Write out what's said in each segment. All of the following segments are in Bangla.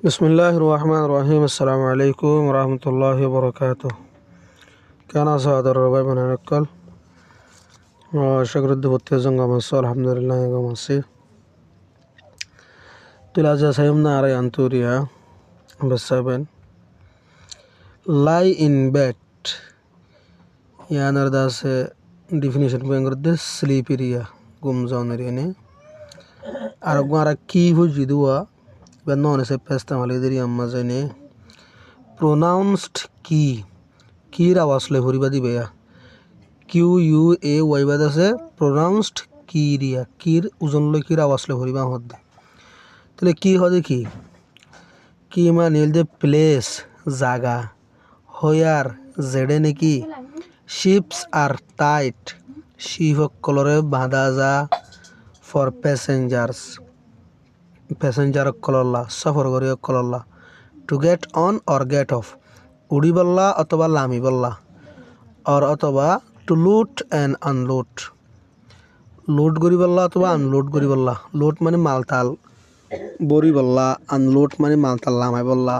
বিসমিল্লাহির রহমানির রহিম। আসসালামু আলাইকুম রহমতুল্লাহি বরকাতুহ। কেন আছো আদর ভাই বোনের সকল? সকরুদ্দি ভর্তি জঙ্গম আছো আলহামদুলিল্লাহ গম আছি। তুলা যা সাইম না আরে আন্তরিয়া বেসাবেন লাই ইন বেড ইয়ানার দাসে ডিফিনিশন বেঙ্গরদে স্লিপ এরিয়া গুম জন এরিয়া আর গোয়ারা কি বুঝি দুয়া non se pesta malediri amma jene pronounced ki ra wasle horiba dibe ya q u a y bad আছে pronounced ki রিয়া কির ওজন লই কি রা wasle horiba হদে তাহলে কি হবে কি মানে দে প্লেস জায়গা হোয়ার জেডে নাকি শিপস আর টাইট শিপ কলরে বাঁধা যা ফর প্যাসেঞ্জার কলল্লা সফর করি কলল্লা to get on or get off উড়ি বললা অথবা লামি বললা অর অথবা টু লুট অ্যান্ড আনলোড লোড করি বললা অথবা আনলোড করি বললা লোড মানে মালতাল বড়ি বললা আনলোড মানে মালতাল লামাই বললা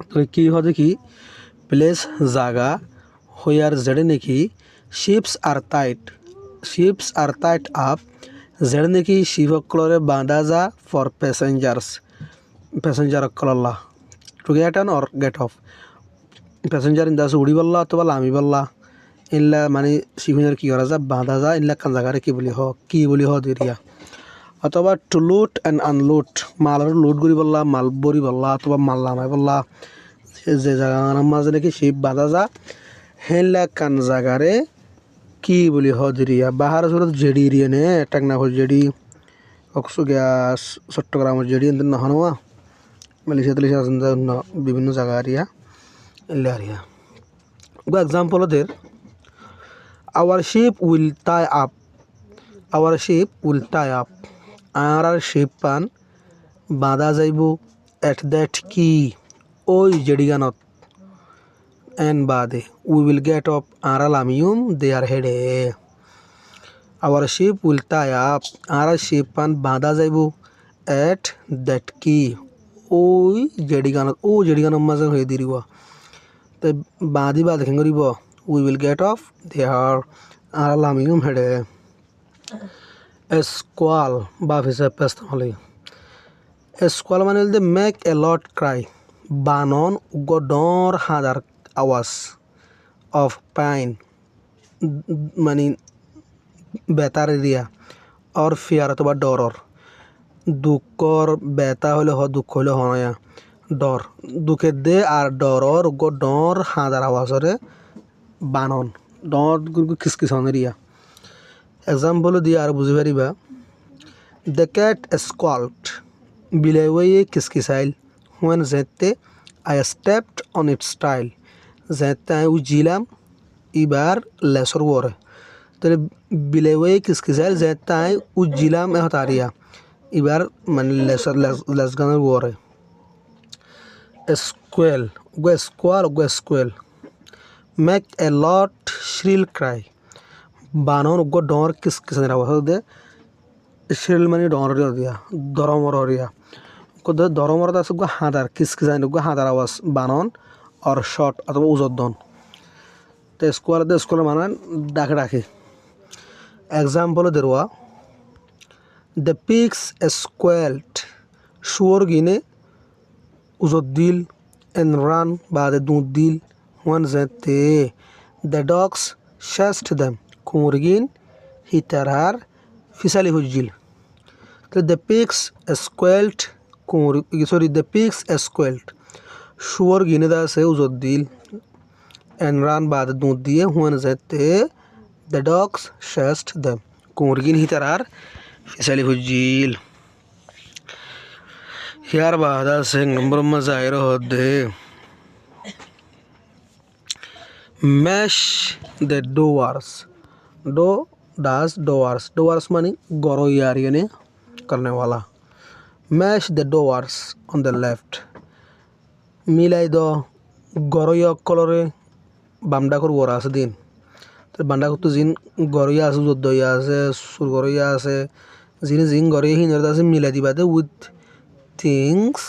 তো কি হবে কি প্লেস জাগা হইয়ার জেডে নাকি শিপস আর টাইট আপ জেড নাকি শিবকলরে বাঁধা যা ফর প্যাসেঞ্জার কলল্লা to get on or get off passenger ইন্দাস উড়ি বললা অথবা লামি বললা ইনলা মানে শিবিনের কি করা যা বাঁধা যা ইনলা কান জায়গারে কি বলি হ দিরিয়া অথবা টু লুট অ্যান্ড আনলুট মালের লোড করি বললা মাল বড়ি বললা অথবা মাল লামাই বললা যে জায়গার মাঝে নাকি শিব বাঁধা যা হেনলা কান জায়গারে কি বলি হ দিরিয়া বাহার সুরত জেডি এরিয়া নে টাকনা হল জেডি অক্সু গ্যাস চট্টগ্রামের জেডি এনতে নহনওয়া মালয়েশিয়া বিভিন্ন জায়গা এরিয়া এলে এরিয়া এক্সাম্পল ওদের our ship will tie up আর শিপ পান বাঁধা যাইব এট দ্যাট কি ওই জেডি গানত এন বাদে উই উইল গেট অফ আর লামিউম দে আর হেডে our ship will tie up আর শিপ পান বাঁধা যাইব এট দ্যাট কি ওই জেডি গানত মাঝে হয়ে দিরিব তো বাঁধি খেং করিব we will get of they আর লামিউম হেডে স্কোয়াল বা ফিসে পেস্ত হলে স্কোয়াল মানে they make a lot Cry বানন গডর হাজার আওয়াজ অফ পাইন মানে বেতার এরিয়া অর ফিয়ার অথবা ডরর দুঃখর বেতা হলে দুঃখ হলে হনয়া ডর দুঃখের দে আর ডরর ডর হাজার আওয়াজরে বানন ডর খিসখিসন এরিয়া এক্সাম্পল দিয়ে আর বুঝি পারিবা দ্য ক্যাট স্কোয়াল্ড বিলাই ওয়ে খিসখিসাইল হুয়েন যেতে I stepped on it's style যেতে আমি উজিলাম এবার লেসর ওরে তাহলে বিলাই ওয়ে খিসখিসাইল যেতে আমি উজিলাম হতারিয়া এবার মানে লেস গানের ওরে squall make a lot shrill cry বানর ডর কিসকিসের আওয়াজ দে শ্রিল মানে ডর দিয়া দরমর দিয়া দরমর আছে হাদার কিসকিসাই হাদার আওয়াজ বানন আর শর্ট অথবা উজদ্দন তো স্কোয়াল মানে ডাকে এক্সাম্পল দেওয়া দ্য পিগস স্কোয়াল্ড শুয়োর গিনে উজত দিল এন রান বা দুধ দিল হুয়ান যেতে দ্য ডগস শেস্ট দেম কুমুরগিন হিতারার ফিসালি হুজিল তো দ্য পিগস স্কোয়াল্ড শুয়োর গিনে দা আছে উজত দিল এন রান বা দুধ দিয়ে হুয়ান যেতে দ্য ডগস শেস্ট দেম কুমুরগিন হিতারার ফিসালি হুজিল यार बादा से नंबर में जाहिर होते मैश द डोअर्स मानी गौरव यार ने करने वाला mash the doors on the left मिलाई दो गौरव कलरे बामडा कर वरा আছে দিন তো বান্ডা করতে জিন গরইয়া আছে যদ্দইয়া আছে সুর গরইয়া আছে জিন গরইয়া হিনের আছে মিলাই দিবা they with things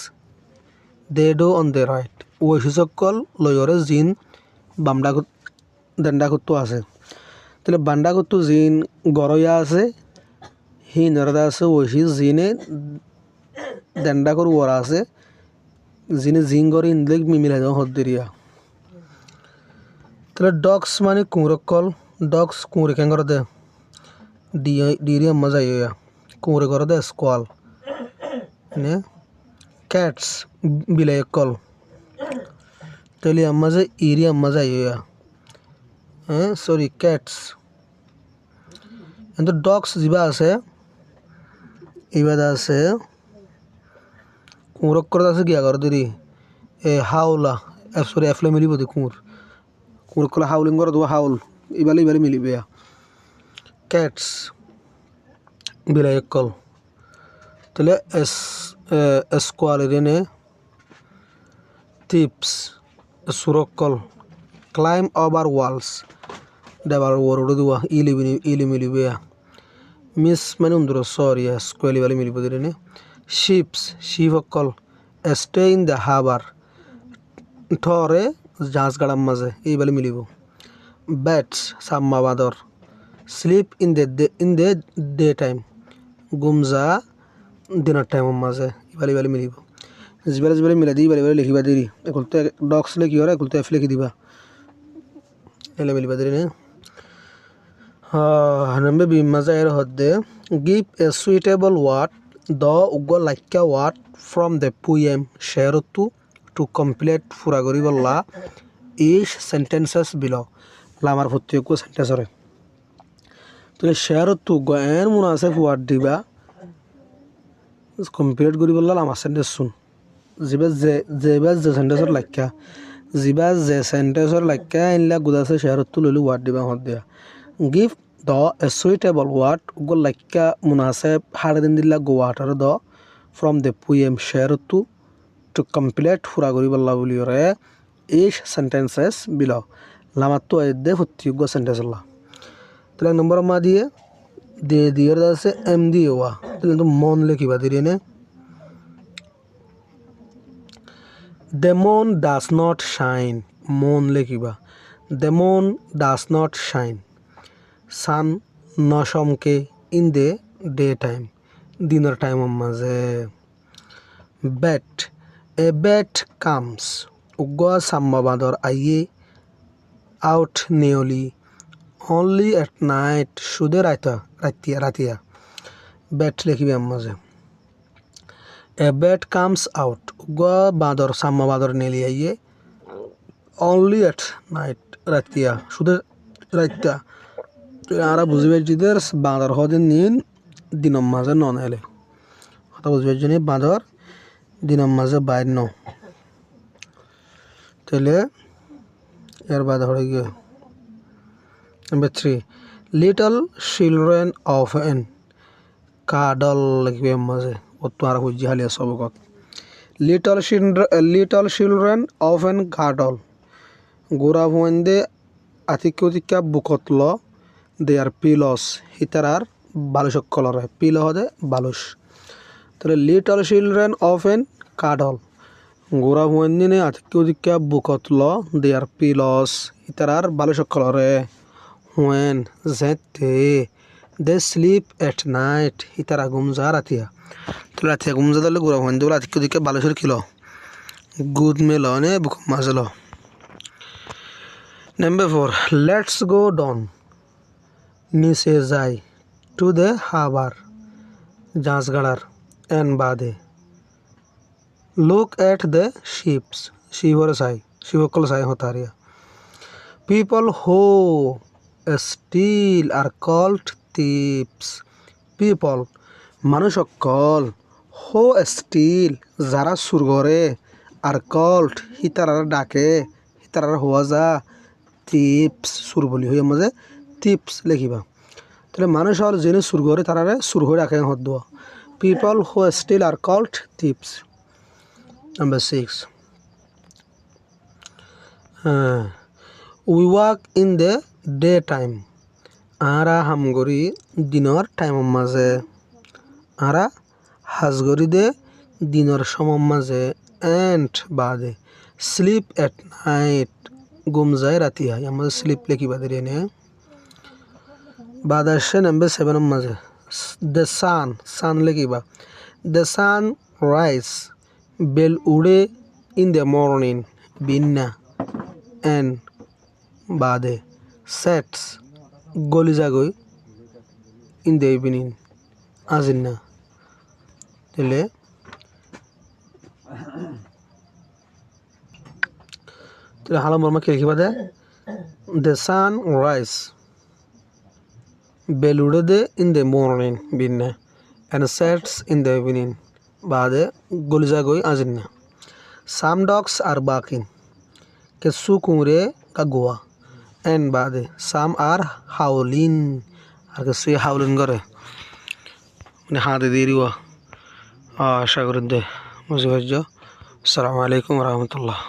they do on the right ওইসকল লয়রে জিন বামডা দেন্ডা কুত্তু আছে তাহলে বান্ডা কুত্তু জিন গরয়া আছে হি নরদা আছে ওইসি জিনে দেন্ডা কর ওরা আছে জিনে জিন গরে ইনলেক মিমিলা যাও হদ্দেরিয়া তাহলে ডগস মানে কুঁরকল ডগস কুঁরে কেন করে দে ডিরিয়া মজা ইয়া কুঁরে করে দে স্কোয়াল নে ক্যাটস বিলাই কল তাহলে মজা ইরিয়া মজা ইয়া হ্যাঁ সরি ক্যাটস কিন্তু ডগস যিবা আছে এইবাদ আছে কুঁরক করে আছে গিয়া করে দেরি এ হাওলা সরি এফলে মিলিব দে কুঁর কলে হাউলিং করে দেবো হাউল ইবালে মিলিবে ক্যাটস বিলাই কল তাহলে স্কোয়ালিনে টিপস সুরকল ক্লাইম ওভার ওয়ালস দেবার ওয়ার দেওয়া ইলি মিলিবে মিস মানে উন্দর সরি স্কোয়ালি বালি মিলিব দিনে শিপস শিপকল স্টে ইন দ্য হাবার ঠরে জাহাজ গাড়ার মাঝে এইবারে মিলিব ব্যাটস সাম্মা বাদর sleep in the day time গুমজা দিনের টাইমের মাঝে ইবালে মিলিব যিবালে মিলাই দিই ইবালে লিখিবা দেরি একুলতে ডগস লিখি হরে একুলতে এফ লিখি দিবা এলে মিলিবা দেরি নে নম্বর বি মাঝে এর হদ্দে গিভ এ সুইটেবল ওয়ার্ড দ উগ লাইকা ওয়ার্ড ফ্রম দ্য পোয়েম শেয়ারতু টু কমপ্লিট ফুরা করি বললা ইস সেন্টেন্সেস বিলো লামার প্রত্যেক সেন্টেন্সরে তাহলে শেয়ারতু গয়ের মনে আছে ওয়ার্ড দিবা কমপ্লিট করি বললা লামার সেন্টেন্স শুন যেবা যে সেন্টেন্সর লাইকা যিবা যে সেন্টেন্সর লাইকা আনলা গুদাছে শেয়ারতু লইলে ওয়ার্ড দিবা হদ দিয়া give the a suitable word উগ লাইকা মনে আছে হাড়ে দিন দিলা গো ওয়াটার দ ফ্রম দ্য পোয়েম শেয়ারতু টু কমপ্লিট ফুরা করি বললা বলি রে ইস সেন্টেন্সেস বিলো লামার তো দে প্রত্যেক সেন্টেন্স লা তাহলে এক নম্বর মা দিয়ে দিয়ে আছে এম দিয়ে ওয়া তাহলে কিন্তু মন লিখিবা দিয়ে নে the moon does not shine মন লিখিবা the moon does not shine sun নসমকে ইন দ্য ডে টাইম দিনের টাইমের মাঝে ব্যাট এ ব্যাট কামস উগ সাম্মাবাদর আইয়ে আউট নিয়লি অনলি এট নাইট সুদে রাতিয়া ব্যাট লিখিবি মাঝে এ ব্যাট কামস আউট উগ বাদর সাম্মাবাদর নেলি আইয়ে অনলি এট নাইট রাতিয়া সুদে রাতিয়া আর বুঝবে যদি বাঁদর হদিন নিন দিনের মাঝে নন এলে কথা বুঝবে জন্য বাঁদর দিনের মাঝে বাইর ন তাহলে এর বাদ হয়ে গিয়ে number 3 little children of an cuddle লিখবে মাঝে ও তোমার হুজি হালিয়া সবকত little children of an cuddle গোরা ভুয়েন্দে আতিকা বুকতল দে আর পিলস হিতারার বালুসক কলর পিল হদে বালুস তাহলে little children of an cuddle গোরা ভুয়েন্দিনে আতিকা বুকতল দে আর পিলস হিতারার বালুসক কলরে হুয়েন যেতে they sleep at night হিতারা গুমজা Ratia তাহলে রাতিয়া গুমজা দিলে গোরা ভুয়েন্দি বলে আতিকা বালুসের কিলো গুদ মেল নে বুক মাজল নাম্বার 4 লেটস গো ডাউন নিচে যাই টু দ্য হাবার জাহাজগাড়ার এন বাদে লুক এট দ্য শিপস শিবকল চাই হতারিয়া people who still are called tips people মানুষ সকল হো স্টিল যারা সুর করে আর কল্ড হিতারার ডাকে হিতারার হওয়া যা টিপস সুর বলি হয়ে মাঝে টিপস লিখিবা তাহলে মানুষ হল যিনি সুর করে তারারে সুর হয়ে রাখে হদ দেওয়া people who still are called tips number 6 we walk in the day time আরা হামগরি দিনর টাইমের মাঝে আরা হাজগরি দে দিনের সময় মাঝে অ্যান্ড বাদে স্লিপ এট নাইট ঘুম যায় রাতি হয় আমাদের স্লিপ লেখি বাদে রে নে বাদ আসছে নাম্বার 7 মাঝে দ্য সান লেখিবা দ্য সান রাইজ বেল উড়ে ইন দ্য মর্নিং বিন্না এন্ড বাদে সেটস গলি যাগই ইন দ্য ইভিনিং আজিন্না তাহলে হালাম বর্মা কি লিখিবা দে দ্য সান রাইজ বেলুড়ে ইন দ্য মর্নিং বিন্না and sets in the evening বাদে গলিজাগই আজিন্না some dogs are barking কিছু কুঁড়ে কা গোয়া and বাদে some are howling আর কিছু হাউলিং করে মানে হাতে দিয়ে দিবা আশা করি দে বুঝে পারছো আসসালামু আলাইকুম রহমতুল্লাহ